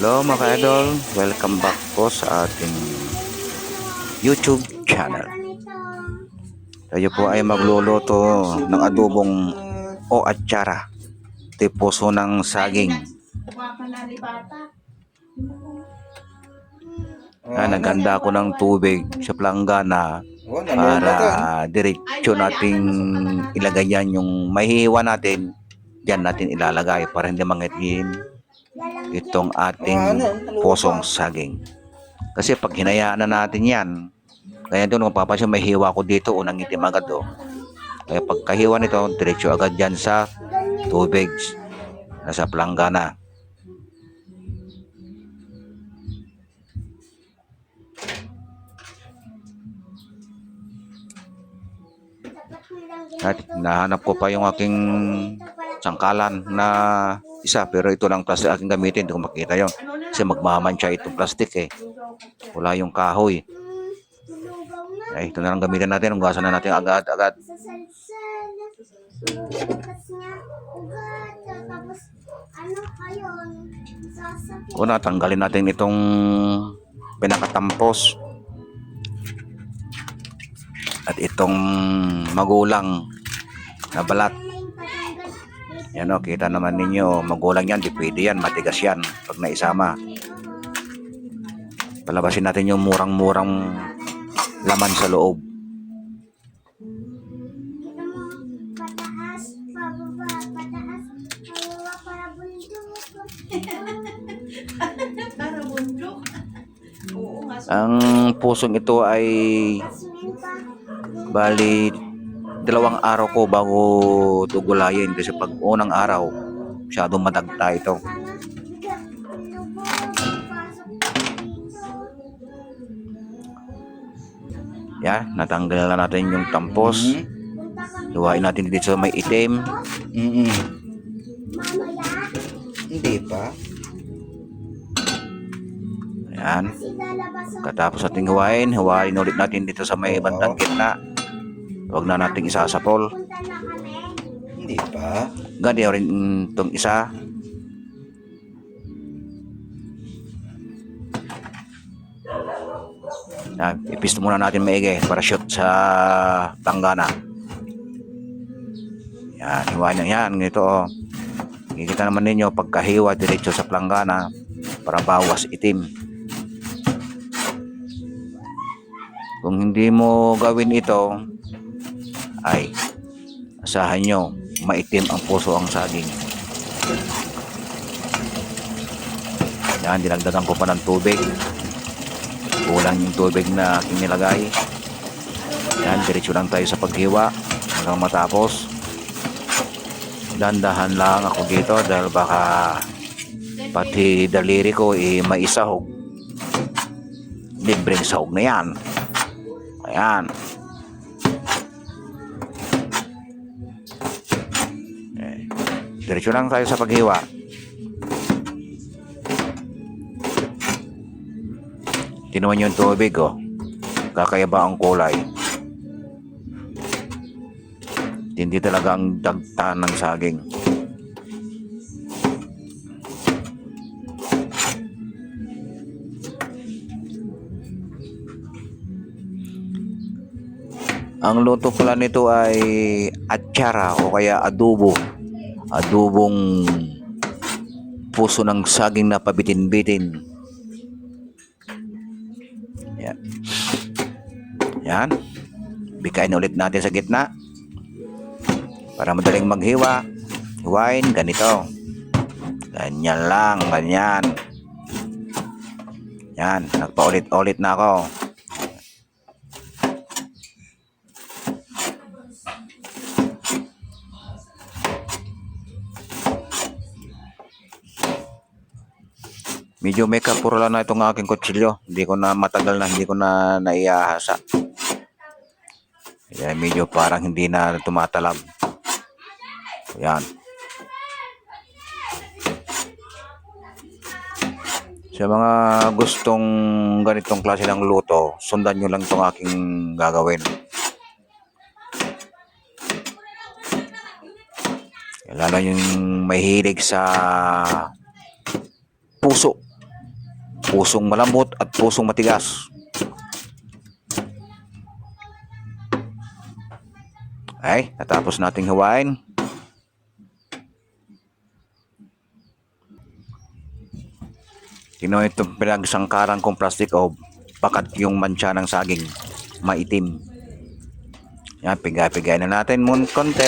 Hello mga ka-idol, welcome back po sa ating YouTube channel. Tayo po ay magluluto ng adobong o atsara, puso ng saging. Naghanda ako ng tubig sa planggana para diretso nating ilagay yan yung mahihiwa natin. Diyan natin ilalagay para hindi mangitgin itong ating pusong saging. Kasi pag hinayaan na natin yan, kaya doon mapapansin may hiwa ko dito, unang itim agad o. Kaya pagkahiwa nito, diretso agad dyan sa tubig, nasa planggana. At nahanap ko pa yung aking sangkalan na isa, pero ito lang plastic aking gamitin, hindi ko makita yon kasi magmamansya itong plastic wala yung kahoy. Ay, ito na lang gamitin natin, hugasan na natin agad-agad. Una, tanggalin natin itong pinakatampos at itong magulang na balat. Yan o, kita naman ninyo, magulang yan, di pwede yan, matigas yan pag naisama. Palabasin natin yung murang-murang laman sa loob. Ang pusong ito ay bali 2 araw ko bago ito gulayin, kasi pag unang araw masyadong madagta ito. Yan, natanggal na natin yung tampos. Luwain natin dito sa may itim. Hindi pa. Ayan. Katapos natin huwain ulit natin dito sa may bandang gitna. Huwag na natin isasapol. Hindi pa. Ganyan rin itong isa. Yan, ipisto muna natin maigi para shoot sa planggana. Yan, hiwain na yan. Ganito o. Kikita naman ninyo pagkahiwa diretso sa planggana para bawas itim. Kung hindi mo gawin ito, ay asahan nyo maitim ang puso ang saging. Yan, dinagdagan ko pa ng tubig. Kulang yung tubig na aking nilagay. Yan, diretso lang tayo sa paghiwa hanggang matapos. Dandahan lang ako dito dahil baka pati daliri ko maisahog. Libreng sahog na yan. Ayan. Diretso lang tayo sa paghiwa. Tinuman yung tubig o. Kakaiba ang kulay. Hindi talaga ang dagta ng saging. Ang luto pala nito ay atsara o kaya adobo. Adobong puso ng saging na pabitin-bitin. Yan. Yan. Bikain ulit natin sa gitna. Para madaling maghiwa. Hiwain, ganito. Ganyan lang, ganyan. Yan, nagpaulit-ulit na ako. Medyo may kapurala na itong aking kutsilyo. Hindi ko na matagal na, hindi ko na naiahasa. Kaya medyo parang hindi na tumatalab. Yan. Sa mga gustong ganitong klase ng luto, sundan nyo lang itong aking gagawin. Lalo yung mahilig sa puso pusong malambot at pusong matigas. Ay, natapos nating hiwain. Tingnan itong pinagsangkaran kong plastic o pakat yung mancha ng saging, maitim. Yan, pigay-pigay na natin muna konti.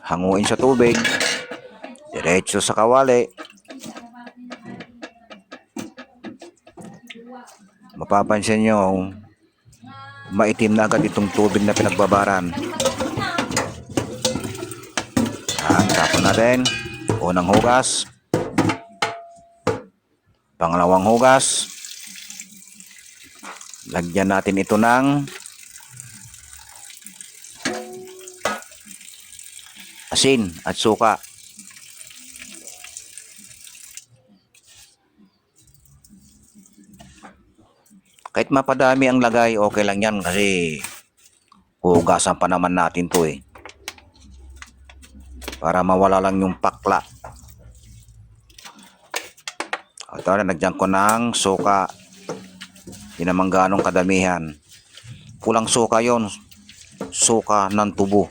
Hanguin sa tubig. Diretso sa kawali. Mapapansin nyo, maitim na agad itong tubig na pinagbabaran. Yan, tapon natin. Unang hugas. Pangalawang hugas. Lagyan natin ito ng asin at suka. Kahit mapadami ang lagay, okay lang yan kasi hugasan pa naman natin to eh. Para mawala lang yung pakla. Ito na, nagyan ko ng suka. Hindi naman ganong kadamihan. Kulang suka yon, suka ng tubo.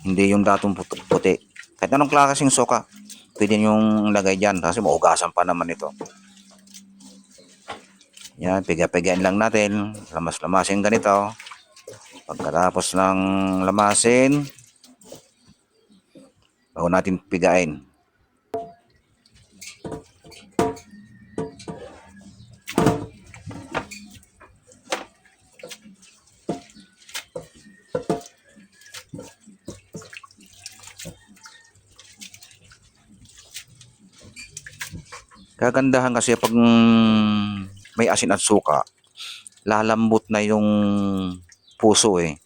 Hindi yung datong puti. Kahit anong klaseng suka, pwede yung lagay dyan kasi maugasan pa naman ito. Yan, piga-pigain lang natin. Lamas-lamasin ganito. Pagkatapos ng lamasin, bago natin pigain. Kagandahan kasi pag may asin at suka, lalambot na yung puso eh.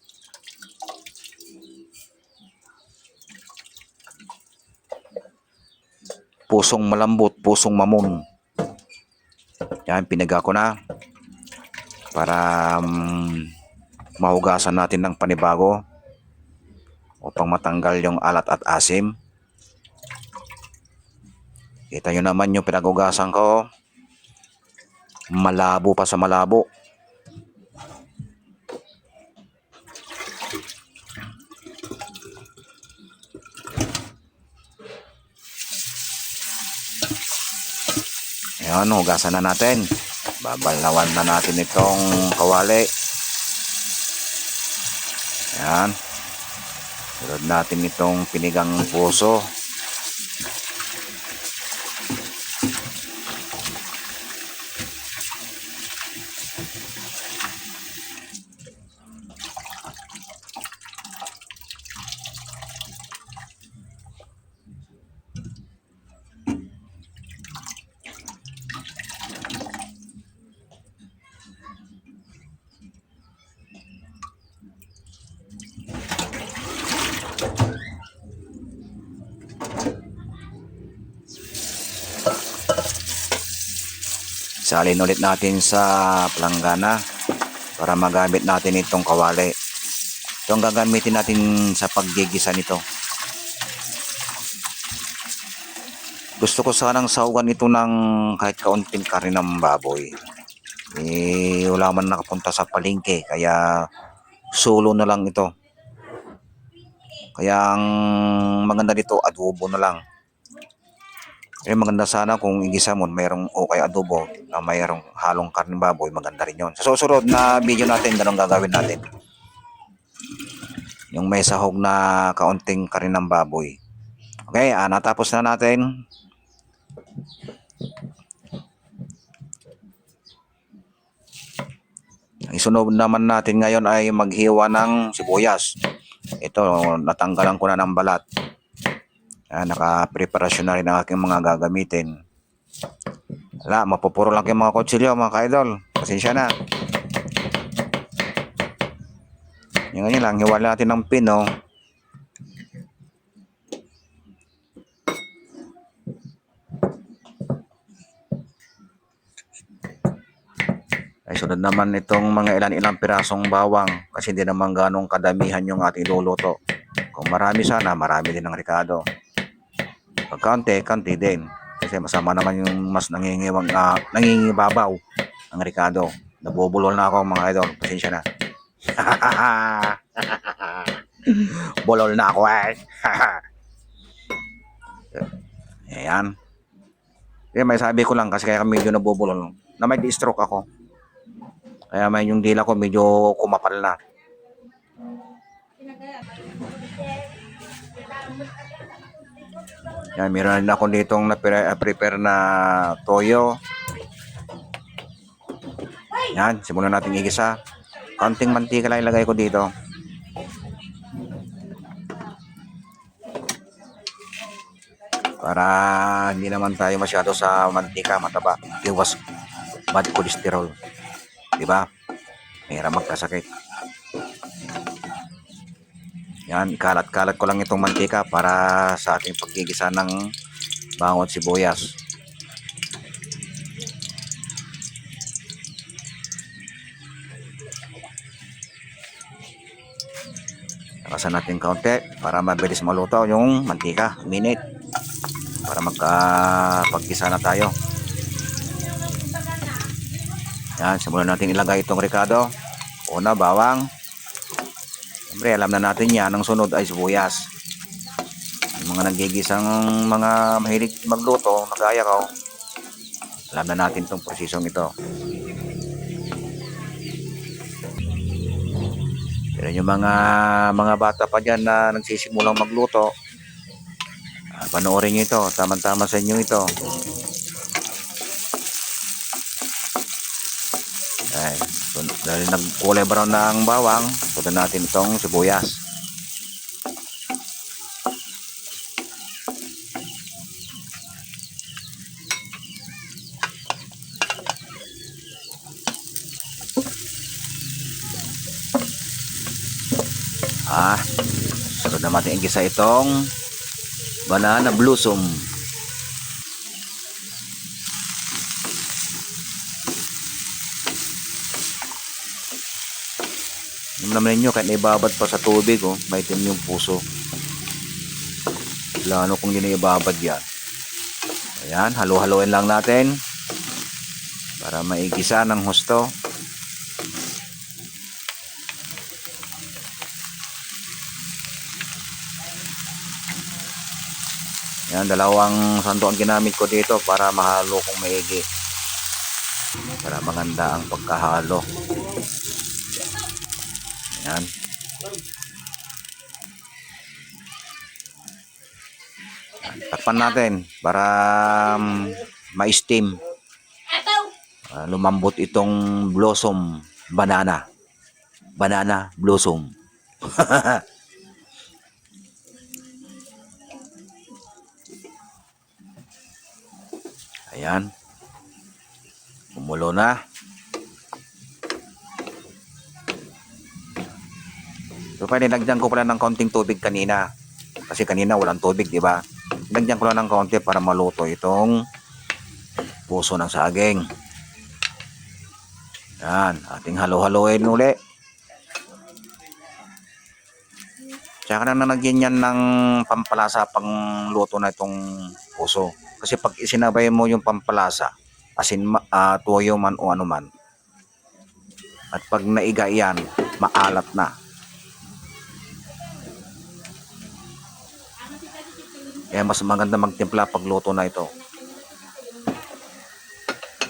Pusong malambot, pusong mamon. Yan, pinaga ko na para mahugasan natin ng panibago upang matanggal yung alat at asim. Kita nyo naman yung pinagugasan ko. Malabo pa sa malabo. Ayan, hugasan na natin. Babalawan na natin itong kawali. Ayan. Sunod natin itong pinigang puso. Salin ulit natin sa planggana para magamit natin itong kawali. Ito ang gagamitin natin sa paggigisa nito. Gusto ko sanang sahugan ito ng kahit kaunting karne ng baboy. Wala man nakapunta sa palengke kaya solo na lang ito. Kaya ang maganda dito, adobo na lang. Maganda sana kung igisa mo mayroong okay adobo na mayroong halong karne baboy, maganda rin yun. Sa susunod na video natin, ganun gagawin natin. Yung may sahog na kaunting karne ng baboy. Okay, natapos na natin. Ang isunod naman natin ngayon ay maghiwa ng sibuyas. Ito, natanggalan ko na ng balat. Naka-preparasyon na rin ang aking mga gagamitin. Wala, mapupuro lang yung mga kutsilyo, mga ka-idol. Pasensya na. Yung ganyan lang, hiwala natin ng pino. Ay, sunod naman itong mga ilan-ilang pirasong bawang kasi hindi naman ganong kadamihan yung ating luluto. Kung marami sana, marami din ang ricado. Pag kaunti din. Kasi masama naman yung mas nangingibabaw ang Ricardo. Nabubulol na ako mga idol. Pasensya na. Bulol na ako eh. Ayan. Kaya may sabi ko lang kasi kaya medyo nabubulol. Na may stroke ako. Kaya may yung dila ko medyo kumapal na. Yan, meron na ako ditong na-prepare na toyo. Yan, simulan natin igisa. Kaunting mantika lang ilagay ko dito. Para hindi naman tayo masyado sa mantika, mataba. Iwas bad cholesterol. Diba? Mahirap magkasakit. Yan, ikalat-kalat ko lang itong mantika para sa ating paggigisa ng bangot sibuyas. Takasan natin kaunti para mabilis maluto yung mantika. Minute. Para magkapagkisa na tayo. Yan, simulan natin ilagay itong Ricardo. Una, bawang. Siyempre, alam na natin yan. Ang sunod ay sibuyas. Yung mga nagigisang mga mahilig magluto, nagaya ko, alam na natin itong prosesong ito. Pero yung mga bata pa dyan na nagsisimulang magluto, panoorin nyo ito. Tama-tama sa inyo ito. Ay, dahil nagkulay brown na ang bawang, sundan natin itong sibuyas. Sunod na natin igisa itong banana blossom. Yung naman ninyo, kahit naibabad pa sa tubig, oh, maitim yung puso. Lalo kung yun naibabad yan. Ayan, halo-haloin lang natin para maigisa ng husto. Yan, dalawang sando ang ginamit ko dito para mahalo kong maigi. Para maganda ang pagkahalo. Yan. Takpan natin para ma-steam. Lumambot itong blossom banana. Banana blossom. Ayan. Kumulo na. So, pwede nilagyan ko pala ng konting tubig kanina. Kasi kanina walang tubig, di ba? Nilagyan ko lang ng konti para maluto itong puso ng saging. Yan. Ating halo-haloin uli. Tsaka na nalagyan yan ng pampalasa pang luto na itong puso. Kasi pag isinabay mo yung pampalasa, asin, toyo man o ano man, at pag naiga yan, maalat na. Kaya mas maganda magtimpla pag luto na ito.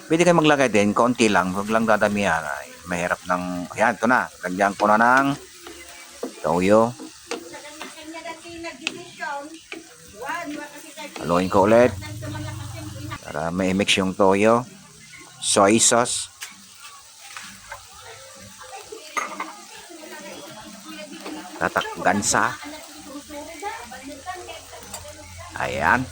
Pwede kayo maglagay din, konti lang, huwag lang dadamihan. Ay, mahirap ng, ayan, ito na. Lagyan ko na ng toyo. Haluin ko ulit para may mix yung toyo. Soy sauce. Tatak gansa. Ayan.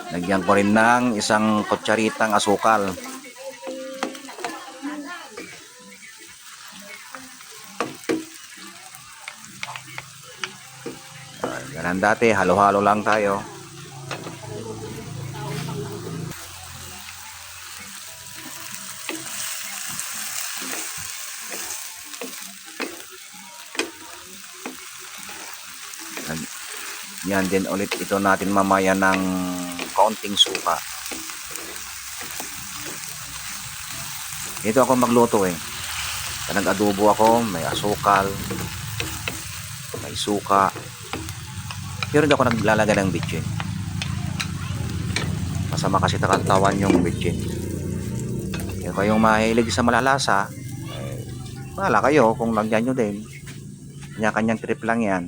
Lagyan ko rin ng isang kutsaritang asukal. Ganun dati, halo-halo lang tayo. Yan din ulit ito natin mamaya ng kaunting suka. Dito ako magluto eh. Nag-adobo ako, may asukal, may suka. Pero hindi ako naglalagay ng bitchin. Masama kasi takantawan yung bitchin. Kaya kayong mahilig sa malalasa, wala kayo kung lagyan nyo din. Kanya-kanyang trip lang yan.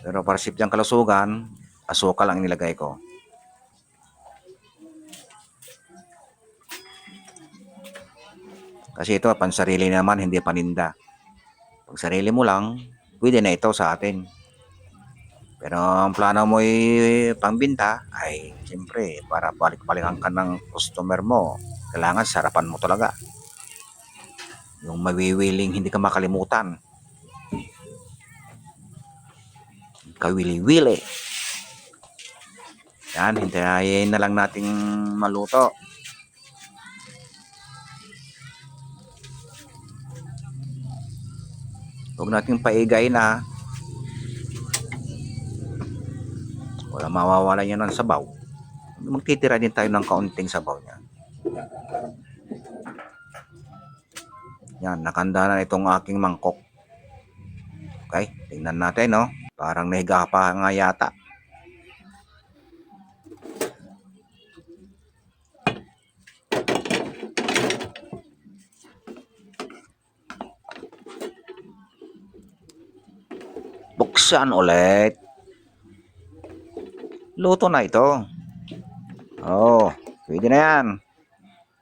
Pero para sipyang kalusugan, asukal ang nilagay ko. Kasi ito, pansarili naman, hindi paninda. Pag sarili mo lang, pwede na ito sa atin. Pero ang plano mo ay pangbinta, ay siyempre, para balik-balikan ka ng customer mo, kailangan sarapan mo talaga. Yung mawiwiling hindi ka makalimutan. Kawili-wili. Yan, hintayin na lang nating maluto. Huwag nating paigay na. Wala mawawala yan ng sabaw. Magtitira din tayo ng kaunting sabaw niya. Yan, nakanda na itong aking mangkok. Okay, tingnan natin, no? Parang nahiga pa nga yata. Buksan ulit. Luto na ito. Oh, pwede na yan.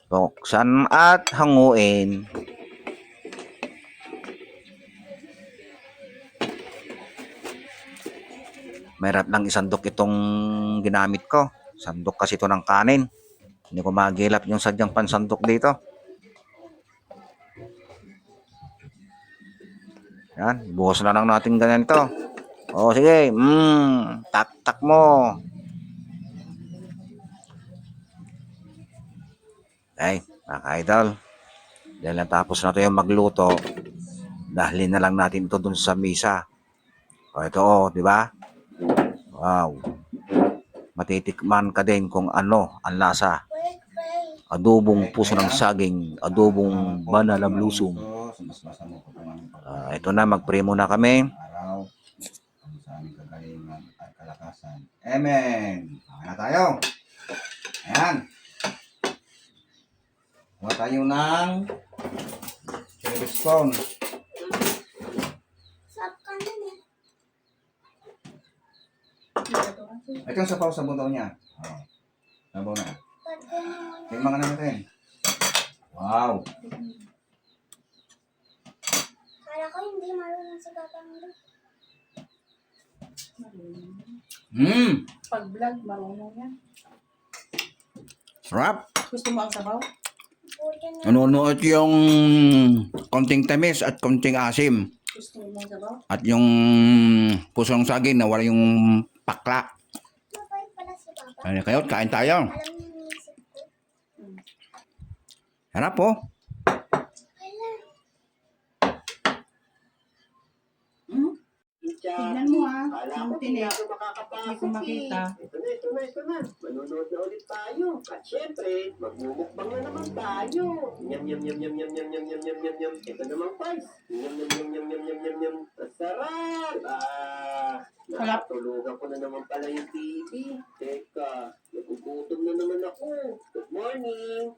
Buksan at hanguin. Mayroon lang isandok itong ginamit ko. Sandok kasi ito ng kanin. Hindi ko magilap yung sadyang pansandok dito. Yan, buhos na lang natin ganito. O sige, tak-tak mo. Ay, mga idol. Dahil natapos na ito yung magluto, dahalin na lang natin ito dun sa misa. O ito, di ba? Wow. Matitikman ka din kung ano ang lasa. Adobong puso ng saging, adobong banalam lusong. Ito na, mag-pray muna kami. Sa aming kagalingan at kalakasan. Amen. Okay na tayo. Ayan. Huwag tayo ng cherry stone. Ito yung sapaw sa buto niya. Oh. Sabaw na. Tingnan ka na natin. Wow. Kala ko hindi marunong sa gagawin. Pag vlog, marunong yan. Sarap. Gusto mo ang sabaw? Ano at yung konting tamis at konting asim. Gusto mo ang sabaw? At yung pusong saging na wala yung pakla. Mabait pala si Papa. Ano kayo? Kain tayo. Alam niya yung isip ko. Harap po. Tignan mo ha. Ang tinik. Hindi ko makita. Ito na. Manonood na ulit tayo. At syempre, magmumukbang na naman tayo. Yum. Ito namang pies. Yum. Sarap! Nakatulugan ko na naman pala yung TV. Teka, nagugutom na naman ako. Good morning.